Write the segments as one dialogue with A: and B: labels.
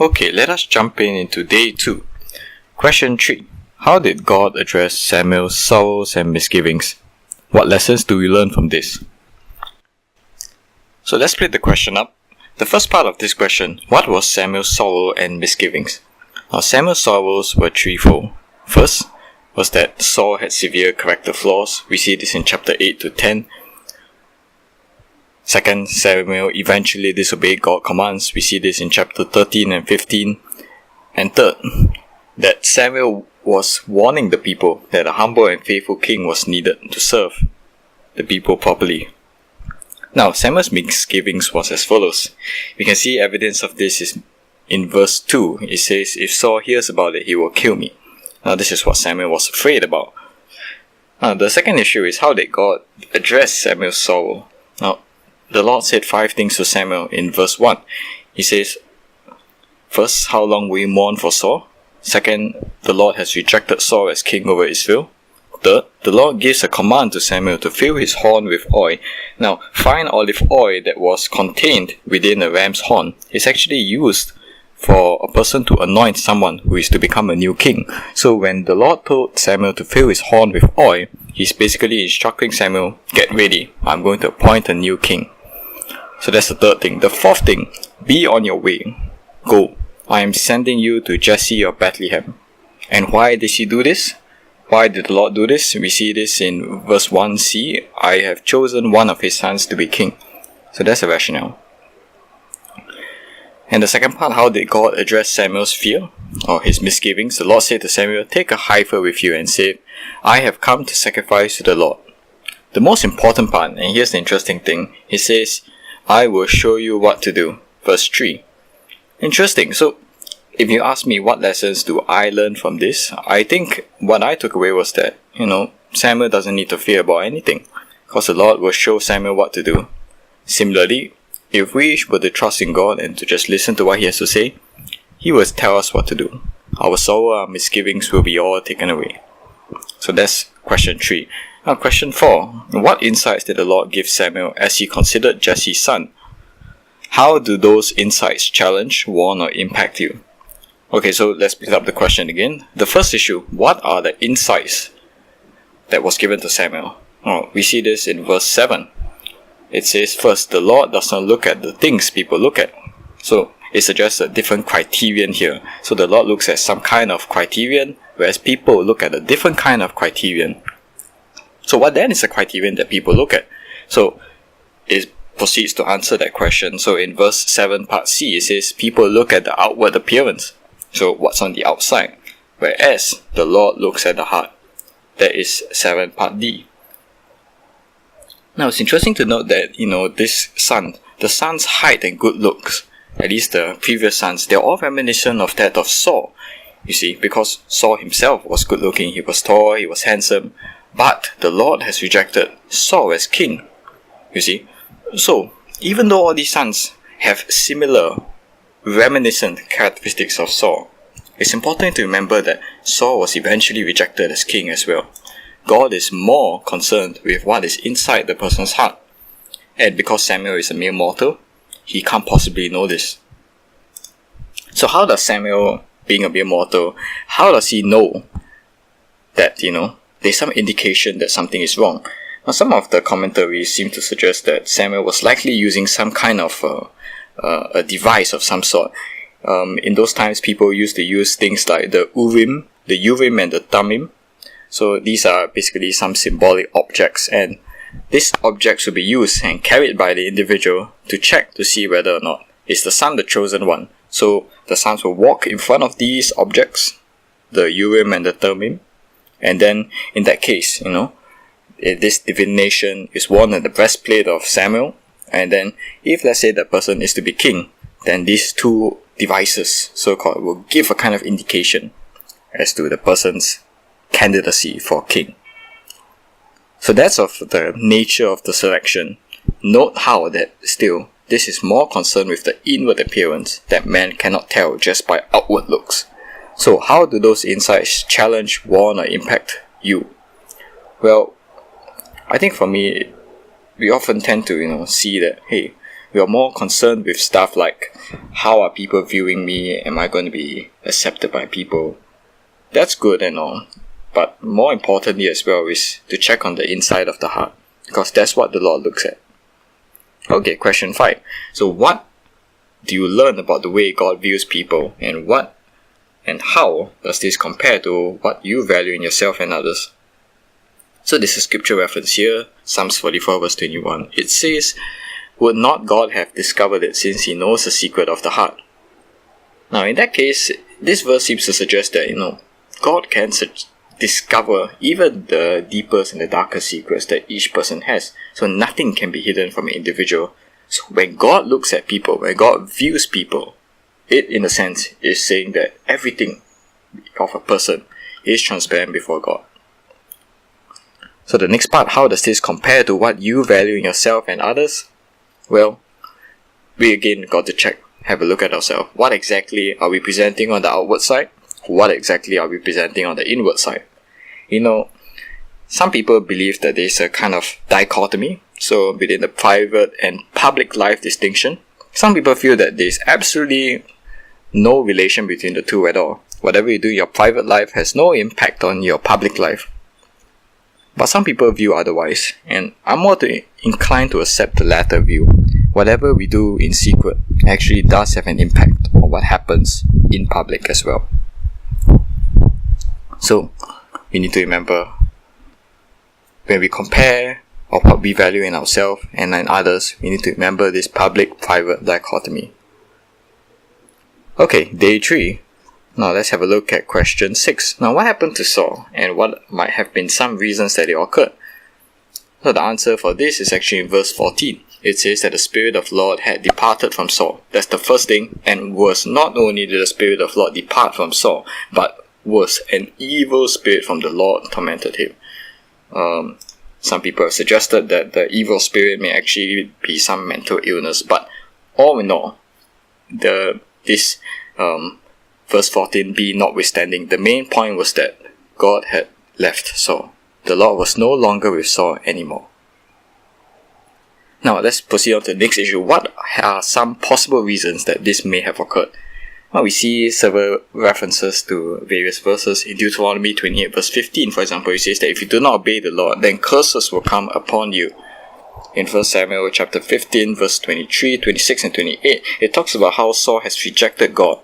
A: Okay, let us jump into day 2. Question 3. How did God address Samuel's sorrows and misgivings? What lessons do we learn from this? So let's split the question up. The first part of this question, what was Samuel's sorrow and misgivings? Now, Samuel's sorrows were threefold. First was that Saul had severe character flaws. We see this in chapter 8 to 10. Second, Samuel eventually disobeyed God's commands. We see this in chapter 13 and 15. And third, that Samuel was warning the people that a humble and faithful king was needed to serve the people properly. Now, Samuel's misgivings was as follows. We can see evidence of this is in verse 2. It says, "If Saul hears about it, he will kill me." Now, this is what Samuel was afraid about. Now, the second issue is how did God address Samuel's sorrow? Now, the Lord said 5 things to Samuel in verse 1. He says, first, how long will you mourn for Saul? Second, the Lord has rejected Saul as king over Israel. Third, the Lord gives a command to Samuel to fill his horn with oil. Now, fine olive oil that was contained within a ram's horn is actually used for a person to anoint someone who is to become a new king. So when the Lord told Samuel to fill his horn with oil, he's basically instructing Samuel, get ready, I'm going to appoint a new king. So that's the third thing. The fourth thing, be on your way. Go. I am sending you to Jesse of Bethlehem. And why did he do this? Why did the Lord do this? We see this in verse 1c. I have chosen one of his sons to be king. So that's the rationale. And the second part, how did God address Samuel's fear or his misgivings? The Lord said to Samuel, take a heifer with you and say, I have come to sacrifice to the Lord. The most important part, and here's the interesting thing, he says, I will show you what to do. Verse 3. Interesting. So, if you ask me what lessons do I learn from this, I think what I took away was that, Samuel doesn't need to fear about anything, because the Lord will show Samuel what to do. Similarly, if we were to trust in God and to just listen to what He has to say, He will tell us what to do. Our sorrow, our misgivings will be all taken away. So that's question 3. Now question 4. What insights did the Lord give Samuel as he considered Jesse's son? How do those insights challenge, warn, or impact you? Okay, so let's pick up the question again. The first issue, what are the insights that was given to Samuel? We see this in verse 7. It says, first, the Lord does not look at the things people look at. So it suggests a different criterion here. So the Lord looks at some kind of criterion, whereas people look at a different kind of criterion. So what then is the criterion that people look at? So it proceeds to answer that question. So in verse 7 part C, it says, people look at the outward appearance. So what's on the outside? Whereas the Lord looks at the heart. That is 7 part D. Now it's interesting to note that, this son, the son's height and good looks, at least the previous sons, they're all reminiscent of that of Saul. You see, because Saul himself was good looking, he was tall, he was handsome, but the Lord has rejected Saul as king. You see, so even though all these sons have similar reminiscent characteristics of Saul, it's important to remember that Saul was eventually rejected as king as well. God is more concerned with what is inside the person's heart. And because Samuel is a mere mortal, he can't possibly know this. So how does Samuel, being a mere mortal, how does he know that, there's some indication that something is wrong? Now, some of the commentaries seem to suggest that Samuel was likely using some kind of a device of some sort. In those times, people used to use things like the Urim and the Thummim. So these are basically some symbolic objects, and these objects will be used and carried by the individual to check to see whether or not is the son the chosen one. So the sons will walk in front of these objects, the Urim and the Thummim, and then in that case, this divination is worn at the breastplate of Samuel, and then if let's say that person is to be king, then these two devices, so-called, will give a kind of indication as to the person's candidacy for king. So that's of the nature of the selection. Note how that still, this is more concerned with the inward appearance that man cannot tell just by outward looks. So how do those insights challenge, warn, or impact you? Well, I think for me, we often tend to, see that, hey, We are more concerned with stuff like, how are people viewing me? Am I going to be accepted by people? That's good and all. But more importantly as well is to check on the inside of the heart, because that's what the Lord looks at. Okay, question 5. So what do you learn about the way God views people, and what and how does this compare to what you value in yourself and others? So this is scripture reference here, Psalms 44 verse 21. It says, "Would not God have discovered it, since he knows the secret of the heart?" Now in that case, this verse seems to suggest that, God can discover even the deepest and the darkest secrets that each person has. So nothing can be hidden from an individual. So when God looks at people, when God views people, it in a sense is saying that everything of a person is transparent before God. So the next part, how does this compare to what you value in yourself and others? Well, we again got to have a look at ourselves. What exactly are we presenting on the outward side? What exactly are we presenting on the inward side? Some people believe that there's a kind of dichotomy, so within the private and public life distinction. Some people feel that there's absolutely no relation between the two at all. Whatever you do in your private life has no impact on your public life. But some people view otherwise, and I'm more inclined to accept the latter view. Whatever we do in secret actually does have an impact on what happens in public as well. So, we need to remember, when we compare of what we value in ourselves and in others, we need to remember this public-private dichotomy. Okay, day 3. Now let's have a look at question 6. Now what happened to Saul, and what might have been some reasons that it occurred? So the answer for this is actually in verse 14. It says that the Spirit of the Lord had departed from Saul. That's the first thing, and was not only did the Spirit of the Lord depart from Saul, but was an evil spirit from the Lord tormented him. Some people have suggested that the evil spirit may actually be some mental illness, but all in all, this verse 14b notwithstanding, the main point was that God had left Saul. The Lord was no longer with Saul anymore. Now let's proceed on to the next issue. What are some possible reasons that this may have occurred? Well, we see several references to various verses. In Deuteronomy 28 verse 15, for example, it says that if you do not obey the Lord, then curses will come upon you. In 1 Samuel chapter 15 verse 23, 26 and 28, it talks about how Saul has rejected God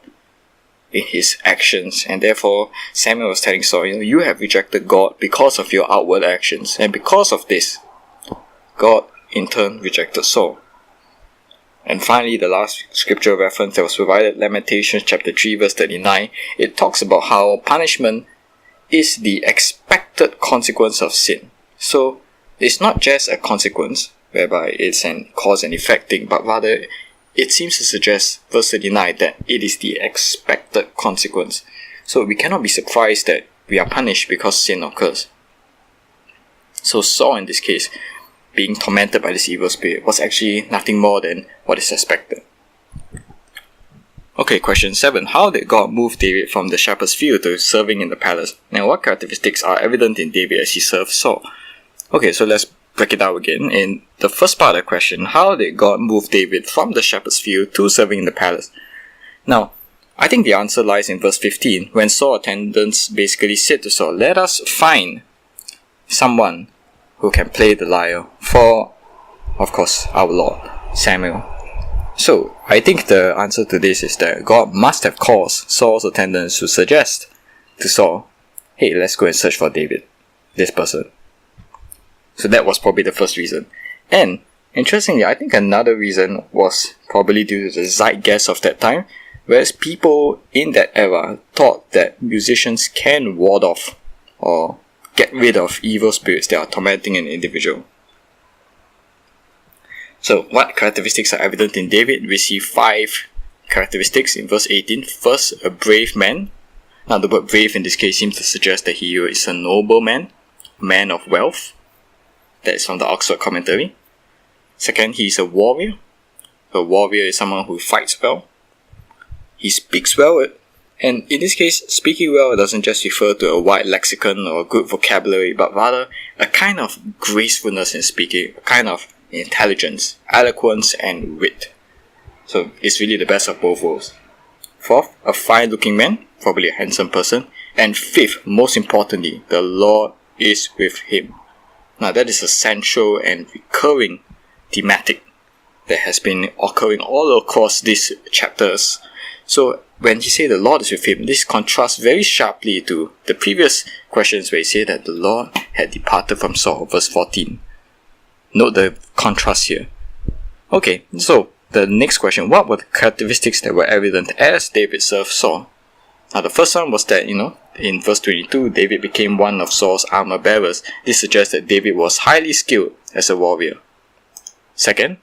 A: in his actions, and therefore Samuel was telling Saul, you have rejected God because of your outward actions, and because of this, God in turn rejected Saul. And finally, the last scriptural reference that was provided, Lamentations chapter 3 verse 39, it talks about how punishment is the expected consequence of sin. So, it's not just a consequence, whereby it's an cause and effect thing, but rather, it seems to suggest, verse 39, that it is the expected consequence. So, we cannot be surprised that we are punished because sin occurs. So, Saul in this case, being tormented by this evil spirit, was actually nothing more than what is expected. Okay, question 7. How did God move David from the shepherd's field to serving in the palace? And what characteristics are evident in David as he served Saul? Okay, so let's break it out again. In the first part of the question, how did God move David from the shepherd's field to serving in the palace? Now, I think the answer lies in verse 15, when Saul's attendants basically said to Saul, let us find someone who can play the lyre for, of course, our Lord, Samuel. So, I think the answer to this is that God must have caused Saul's attendants to suggest to Saul, hey, let's go and search for David, this person. So that was probably the first reason. And, interestingly, I think another reason was probably due to the zeitgeist of that time, whereas people in that era thought that musicians can ward off or get rid of evil spirits that are tormenting an individual. So, what characteristics are evident in David? We see 5 characteristics in verse 18. First, a brave man. Now, the word brave in this case seems to suggest that he is a noble man of wealth. That is from the Oxford Commentary. Second, he is a warrior. A warrior is someone who fights well. He speaks well. And in this case, speaking well doesn't just refer to a wide lexicon or a good vocabulary, but rather a kind of gracefulness in speaking, a kind of intelligence, eloquence, and wit. So it's really the best of both worlds. Fourth, a fine-looking man, probably a handsome person. And fifth, most importantly, the Lord is with him. Now that is a central and recurring thematic that has been occurring all across these chapters. So when he said the Lord is with him, this contrasts very sharply to the previous questions where he said that the Lord had departed from Saul, verse 14. Note the contrast here. Okay, so the next question, what were the characteristics that were evident as David served Saul? Now the first one was that, in verse 22, David became one of Saul's armor bearers. This suggests that David was highly skilled as a warrior. Second,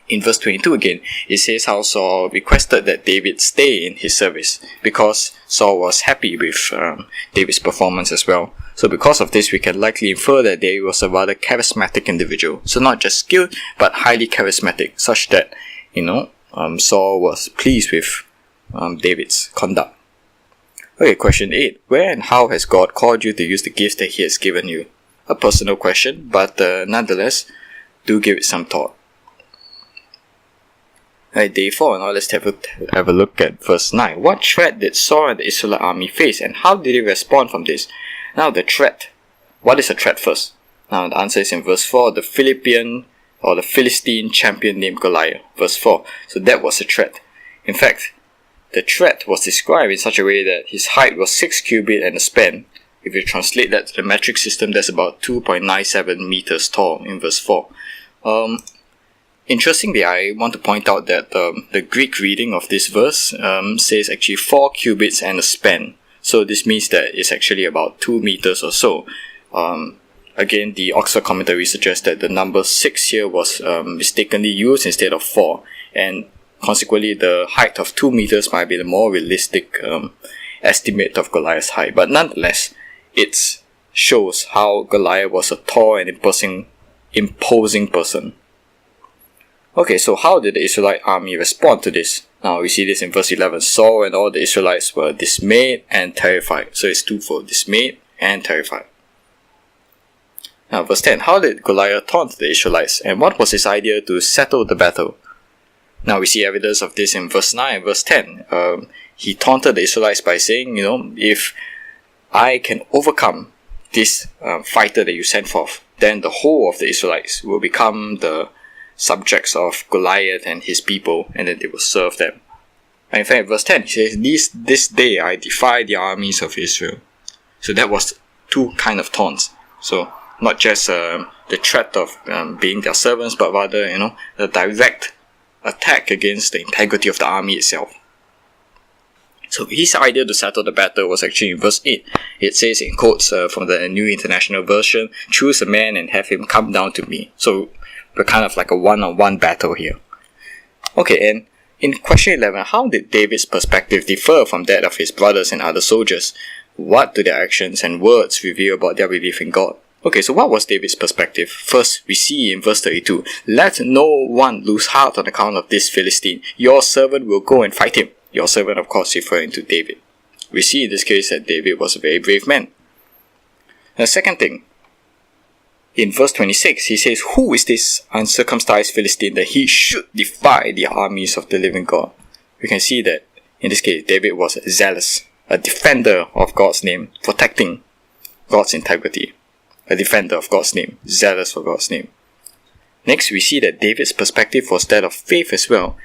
A: in verse 22 again, it says how Saul requested that David stay in his service because Saul was happy with David's performance as well. So because of this, we can likely infer that David was a rather charismatic individual. So not just skilled, but highly charismatic, such that, Saul was pleased with David's conduct. Okay, question 8. Where and how has God called you to use the gifts that he has given you? A personal question, but nonetheless, do give it some thought. Alright, day 4, now let's have a look at verse 9. What threat did Saul and the Israelite army face, and how did they respond from this? Now the threat. What is a threat first? Now the answer is in verse 4, the Philistine champion named Goliath. Verse 4. So that was a threat. In fact, the threat was described in such a way that his height was 6 cubits and a span. If you translate that to the metric system, that's about 2.97 meters tall in verse 4. Interestingly, I want to point out that the Greek reading of this verse says actually 4 cubits and a span. So this means that it's actually about 2 meters or so. Again, the Oxford commentary suggests that the number 6 here was mistakenly used instead of 4. And consequently, the height of 2 meters might be the more realistic estimate of Goliath's height. But nonetheless, it shows how Goliath was a tall and imposing person. Okay, so how did the Israelite army respond to this? Now we see this in verse 11. Saul and all the Israelites were dismayed and terrified. So it's twofold, dismayed and terrified. Now verse 10. How did Goliath taunt the Israelites, and what was his idea to settle the battle? Now we see evidence of this in verse 9 and verse 10. He taunted the Israelites by saying, if I can overcome this fighter that you sent forth, then the whole of the Israelites will become the subjects of Goliath and his people, and then they will serve them. And in fact, verse 10, he says, This day I defy the armies of Israel. So that was two kind of taunts. So not just the threat of being their servants, but rather, the direct attack against the integrity of the army itself. So his idea to settle the battle was actually in verse 8. It says in quotes from the New International Version, choose a man and have him come down to me. So we're kind of like a one-on-one battle here. Okay, and in question 11, how did David's perspective differ from that of his brothers and other soldiers? What do their actions and words reveal about their belief in God? Okay, so what was David's perspective? First, we see in verse 32, let no one lose heart on account of this Philistine. Your servant will go and fight him. Your servant, of course, referring to David. We see in this case that David was a very brave man. The second thing, in verse 26, he says, who is this uncircumcised Philistine that he should defy the armies of the living God? We can see that, in this case, David was zealous, a defender of God's name, protecting God's integrity. A defender of God's name, zealous for God's name. Next, we see that David's perspective was that of faith as well.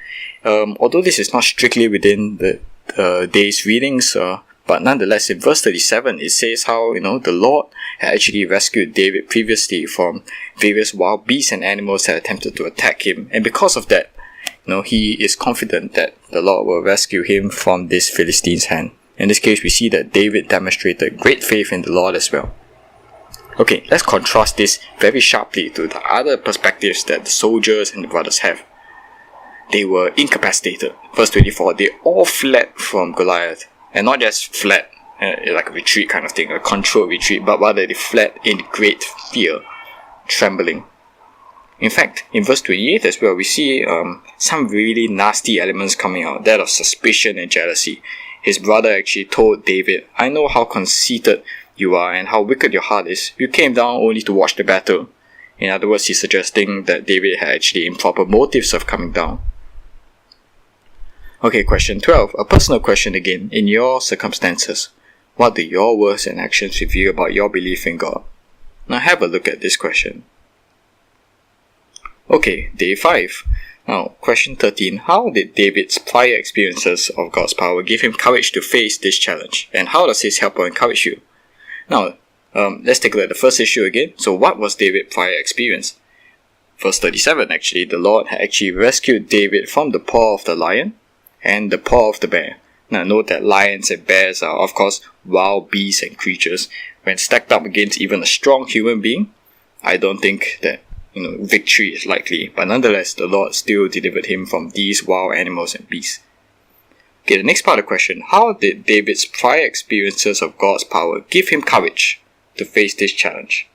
A: Although this is not strictly within the day's readings, but nonetheless, in verse 37, it says how, the Lord had actually rescued David previously from various wild beasts and animals that attempted to attack him. And because of that, he is confident that the Lord will rescue him from this Philistine's hand. In this case, we see that David demonstrated great faith in the Lord as well. Okay, let's contrast this very sharply to the other perspectives that the soldiers and the brothers have. They were incapacitated. Verse 24, they all fled from Goliath. And not just fled, like a retreat kind of thing, a controlled retreat, but rather they fled in great fear, trembling. In fact, in verse 28 as well, we see some really nasty elements coming out, that of suspicion and jealousy. His brother actually told David, I know how conceited you are and how wicked your heart is. You came down only to watch the battle. In other words, he's suggesting that David had actually improper motives of coming down. Okay, question 12. A personal question again. In your circumstances, what do your words and actions reveal about your belief in God? Now have a look at this question. Okay, day 5. Now, question 13. How did David's prior experiences of God's power give him courage to face this challenge? And how does this help or encourage you? Now, let's take a look at the first issue again. So what was David's prior experience? Verse 37 actually, the Lord had actually rescued David from the paw of the lion and the paw of the bear. Now note that lions and bears are of course wild beasts and creatures. When stacked up against even a strong human being, I don't think that victory is likely, but nonetheless the Lord still delivered him from these wild animals and beasts. Okay, the next part of the question. How did David's prior experiences of God's power give him courage to face this challenge?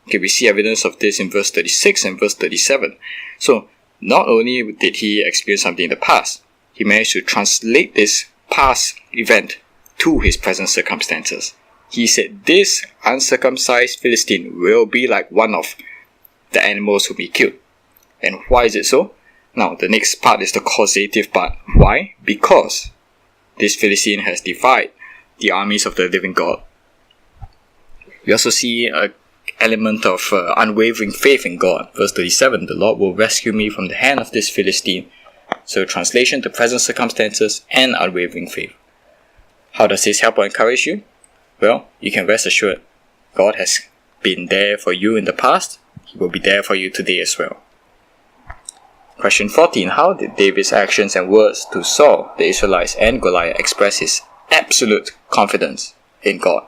A: Okay, we see evidence of this in verse 36 and verse 37. So, not only did he experience something in the past, he managed to translate this past event to his present circumstances. He said, this uncircumcised Philistine will be like one of the animals whom he killed. And why is it so? Now, the next part is the causative part. Why? Because this Philistine has defied the armies of the living God. We also see an element of unwavering faith in God. Verse 37, the Lord will rescue me from the hand of this Philistine. So, translation to present circumstances and unwavering faith. How does this help or encourage you? Well, you can rest assured, God has been there for you in the past. He will be there for you today as well. Question 14. How did David's actions and words to Saul, the Israelites, and Goliath express his absolute confidence in God?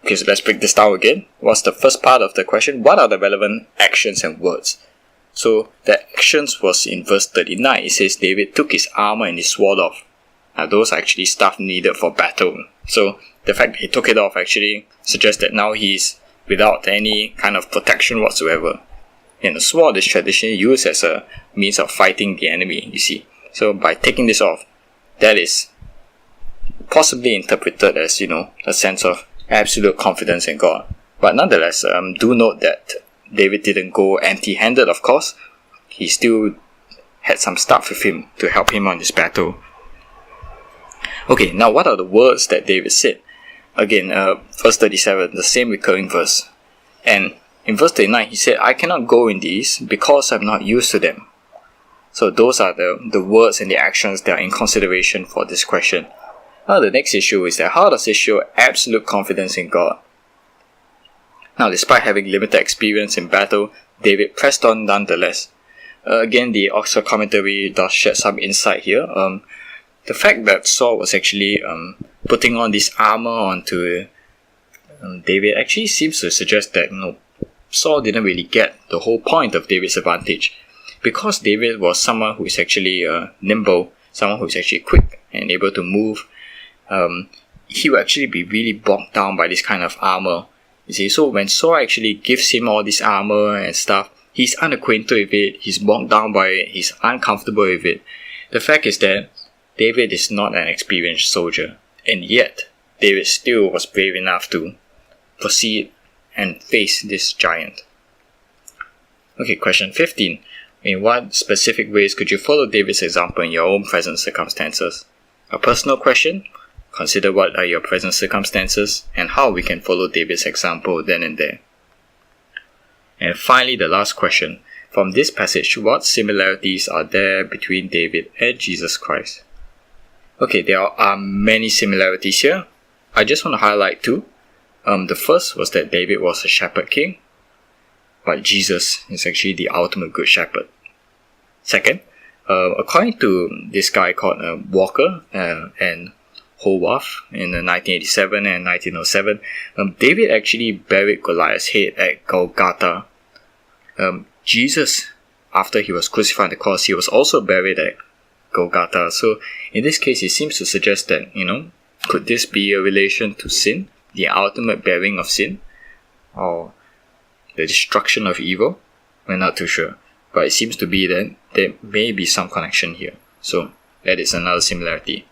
A: Okay, so let's break this down again. What's the first part of the question? What are the relevant actions and words? So, the actions was in verse 39. It says David took his armor and his sword off. Now, those are actually stuff needed for battle. So, the fact that he took it off actually suggests that now he's without any kind of protection whatsoever. And the sword is traditionally used as a means of fighting the enemy, you see. So, by taking this off, that is possibly interpreted as, a sense of absolute confidence in God. But nonetheless, do note that David didn't go empty-handed, of course. He still had some stuff with him to help him on this battle. Okay, now what are the words that David said? Again, verse 37, the same recurring verse. And in verse 39, he said, I cannot go in these because I'm not used to them. So those are the words and the actions that are in consideration for this question. Now the next issue is that how does this show absolute confidence in God? Now, despite having limited experience in battle, David pressed on nonetheless. Again, the Oxford commentary does shed some insight here. The fact that Saul was actually putting on this armor onto David actually seems to suggest that Saul didn't really get the whole point of David's advantage. Because David was someone who is actually nimble, someone who is actually quick and able to move, he will actually be really bogged down by this kind of armor. You see, so when Saul actually gives him all this armor and stuff, he's unacquainted with it, he's bogged down by it, he's uncomfortable with it. The fact is that David is not an experienced soldier, and yet David still was brave enough to proceed and face this giant. Okay, question 15. In what specific ways could you follow David's example in your own present circumstances? A personal question? Consider what are your present circumstances and how we can follow David's example then and there. And finally, the last question. From this passage, what similarities are there between David and Jesus Christ? Okay, there are many similarities here. I just want to highlight two. The first was that David was a shepherd king, but Jesus is actually the ultimate good shepherd. Second, according to this guy called Walker and Howarth in 1987 and 1907, David actually buried Goliath's head at Golgotha. Jesus, after he was crucified on the cross, he was also buried at Golgotha. So in this case, it seems to suggest that, could this be a relation to sin, the ultimate bearing of sin, or the destruction of evil? We're not too sure, but it seems to be that there may be some connection here. So that is another similarity.